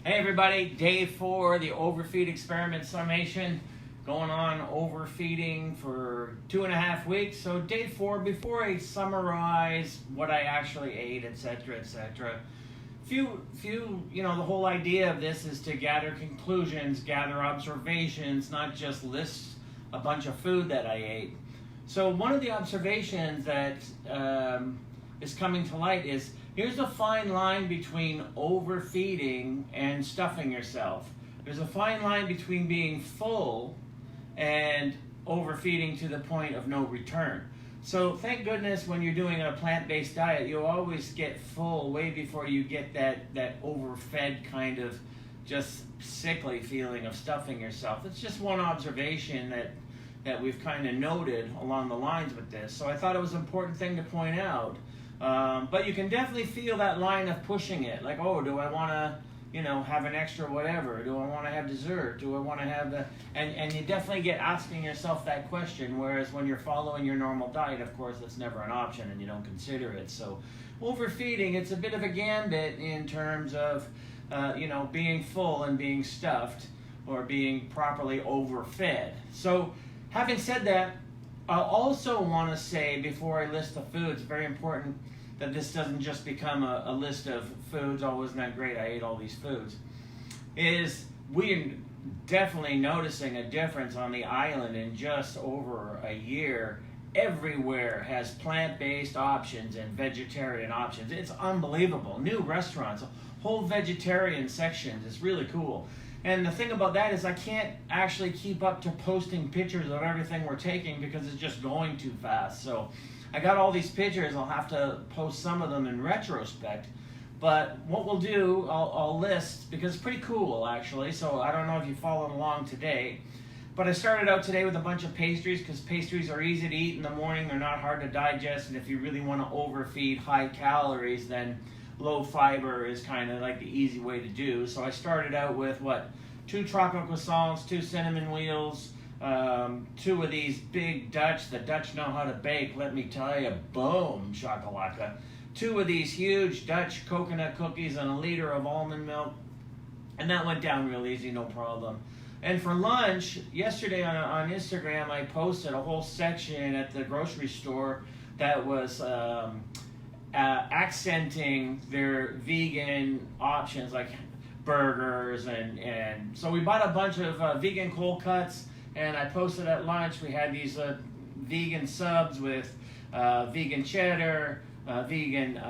Hey everybody, day 4, the overfeed experiment summation. Going on overfeeding for 2.5 weeks. So day 4, before I summarize what I actually ate, etc., etc. The whole idea of this is to gather conclusions, gather observations, not just list a bunch of food that I ate. So one of the observations that is coming to light is, here's a fine line between overfeeding and stuffing yourself. There's a fine line between being full and overfeeding to the point of no return. So thank goodness when you're doing a plant-based diet, you'll always get full way before you get that overfed kind of just sickly feeling of stuffing yourself. It's just one observation that we've kind of noted along the lines with this. So I thought it was an important thing to point out. But you can definitely feel that line of pushing it. Like, oh, do I want to, have an extra whatever? Do I want to have dessert? Do I want to have the... And you definitely get asking yourself that question, whereas when you're following your normal diet, of course, that's never an option and you don't consider it. So overfeeding, it's a bit of a gambit in terms of, being full and being stuffed or being properly overfed. So having said that, I also want to say, before I list the foods, very important that this doesn't just become a list of foods, oh, isn't that great, I ate all these foods, is we're definitely noticing a difference on the island in just over a year. Everywhere has plant-based options and vegetarian options. It's unbelievable. New restaurants, whole vegetarian sections. It's really cool. And the thing about that is I can't actually keep up to posting pictures of everything we're taking because it's just going too fast. So I got all these pictures. I'll have to post some of them in retrospect. But what we'll do, I'll list, because it's pretty cool actually. So I don't know if you followed along today. But I started out today with a bunch of pastries because pastries are easy to eat in the morning. They're not hard to digest. And if you really want to overfeed high calories, then low fiber is kind of like the easy way to do. So I started out with 2 chocolate croissants, 2 cinnamon wheels, 2 of these big Dutch. The Dutch know how to bake, let me tell you. Boom, shakalaka. 2 of these huge Dutch coconut cookies and a liter of almond milk. And that went down real easy, no problem. And for lunch, yesterday on Instagram, I posted a whole section at the grocery store that was accenting their vegan options, like burgers, and so we bought a bunch of vegan cold cuts, and I posted at lunch. We had these vegan subs with vegan cheddar, vegan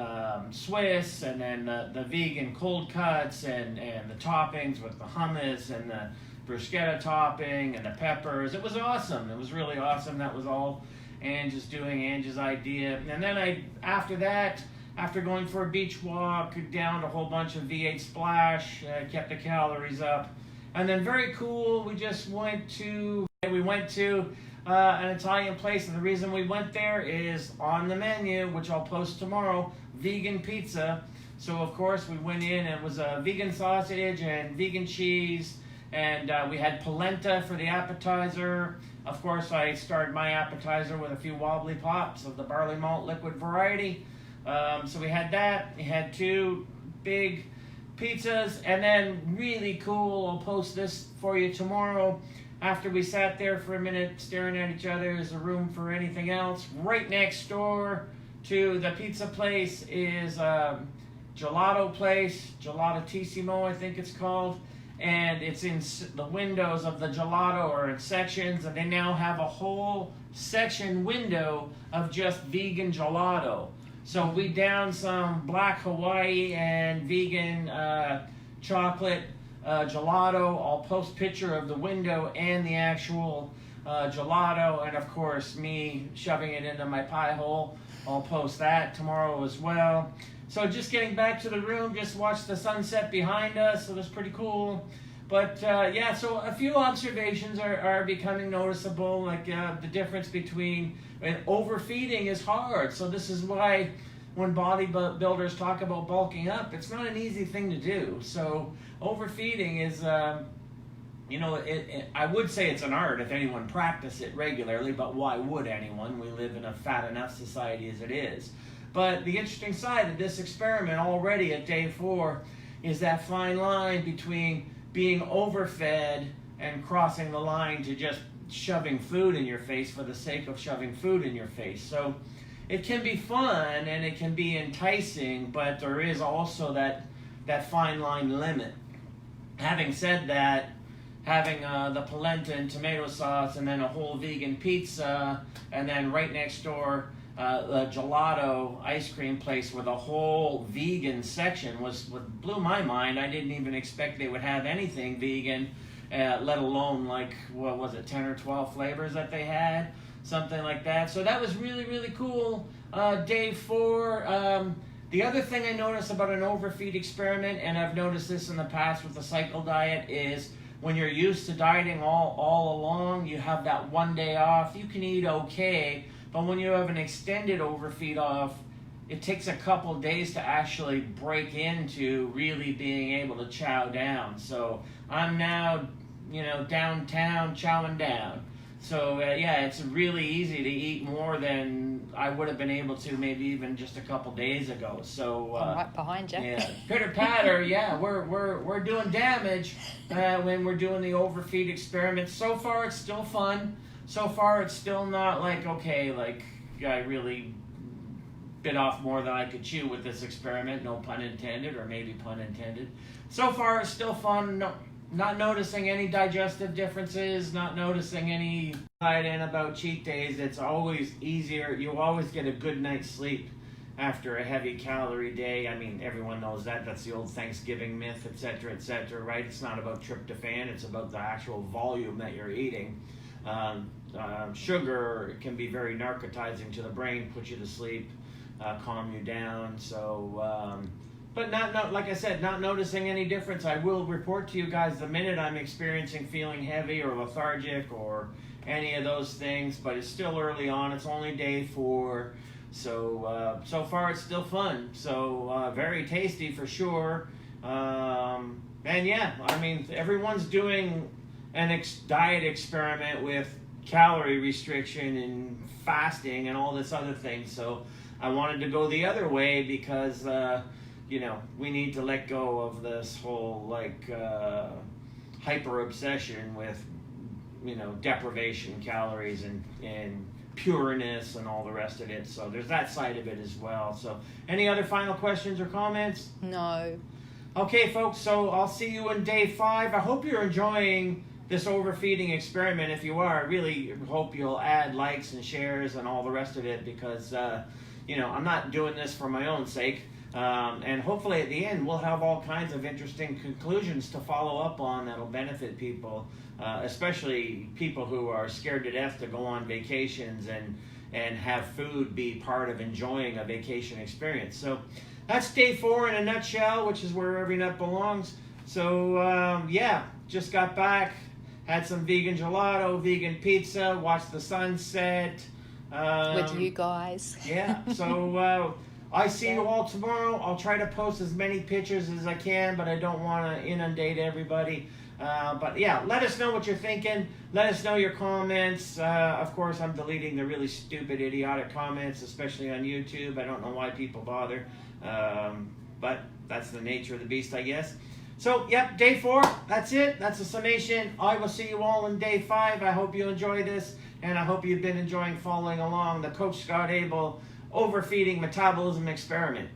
Swiss, and then the vegan cold cuts, and the toppings with the hummus and the bruschetta topping and the peppers. It was awesome. It was really awesome. That was all Angie's idea. And then after going for a beach walk, downed a whole bunch of V8 Splash, kept the calories up. And then very cool, we went to an Italian place, and the reason we went there is on the menu, which I'll post tomorrow, vegan pizza. So of course we went in, and it was a vegan sausage and vegan cheese, and we had polenta for the appetizer. Of course, I started my appetizer with a few wobbly pops of the barley malt liquid variety. So we had that. We had 2 big pizzas, and then really cool, I'll post this for you tomorrow. After we sat there for a minute staring at each other, is a room for anything else. Right next door to the pizza place is a gelato place, Gelatissimo I think it's called. And it's in the windows of the gelato are in sections, and they now have a whole section window of just vegan gelato. So we downed some black Hawaii and vegan chocolate gelato. I'll post picture of the window and the actual gelato, and of course me shoving it into my pie hole. I'll post that tomorrow as well. So just getting back to the room, just watched the sunset behind us, so that's pretty cool. But so a few observations are becoming noticeable, like the difference between, and overfeeding is hard. So this is why when bodybuilders talk about bulking up, it's not an easy thing to do. So overfeeding is, I would say it's an art if anyone practiced it regularly, but why would anyone? We live in a fat enough society as it is. But the interesting side of this experiment already at day 4 is that fine line between being overfed and crossing the line to just shoving food in your face for the sake of shoving food in your face. So it can be fun and it can be enticing, but there is also that fine line limit. Having said that, having the polenta and tomato sauce and then a whole vegan pizza, and then right next door a gelato ice cream place with a whole vegan section was what blew my mind. I didn't even expect they would have anything vegan, let alone like, what was it, 10 or 12 flavors that they had, something like that. So that was really, really cool. Day 4. The other thing I noticed about an overfeed experiment, and I've noticed this in the past with the cycle diet, is when you're used to dieting all along, you have that one day off. You can eat okay, but when you have an extended overfeed off, it takes a couple days to actually break into really being able to chow down. So I'm now, downtown chowing down. So yeah, it's really easy to eat more than I would have been able to maybe even just a couple days ago. So I'm right behind you. Yeah, pitter patter. Yeah, we're doing damage when we're doing the overfeed experiment. So far, it's still fun. So far, it's still not like, okay, like I really bit off more than I could chew with this experiment. No pun intended, or maybe pun intended. So far, it's still fun. No, not noticing any digestive differences, not noticing any in about cheat days. It's always easier. You always get a good night's sleep after a heavy calorie day. I mean, everyone knows that. That's the old Thanksgiving myth, etc., right? It's not about tryptophan. It's about the actual volume that you're eating. Sugar can be very narcotizing to the brain, put you to sleep, calm you down. So, but not like I said, not noticing any difference. I will report to you guys the minute I'm experiencing feeling heavy or lethargic or any of those things, but it's still early on. It's only day 4. So, so far it's still fun. So, very tasty for sure. And yeah, I mean, everyone's doing an diet experiment with calorie restriction and fasting and all this other thing. So I wanted to go the other way because, we need to let go of this whole hyper obsession with, deprivation, calories, and pureness and all the rest of it. So there's that side of it as well. So any other final questions or comments? No. Okay, folks, so I'll see you in day 5. I hope you're enjoying this overfeeding experiment. If you are, I really hope you'll add likes and shares and all the rest of it, because I'm not doing this for my own sake. And hopefully at the end we'll have all kinds of interesting conclusions to follow up on that'll benefit people, especially people who are scared to death to go on vacations and have food be part of enjoying a vacation experience. So that's day 4 in a nutshell, which is where every nut belongs. So yeah, just got back, had some vegan gelato, vegan pizza, watched the sunset. With you guys. Yeah, so I see you all tomorrow. I'll try to post as many pictures as I can, but I don't want to inundate everybody. But yeah, let us know what you're thinking. Let us know your comments. Of course, I'm deleting the really stupid, idiotic comments, especially on YouTube. I don't know why people bother. But that's the nature of the beast, I guess. So, yep, day 4. That's it. That's the summation. I will see you all in day 5. I hope you enjoy this, and I hope you've been enjoying following along the Coach Scott Abel Overfeeding Metabolism Experiment.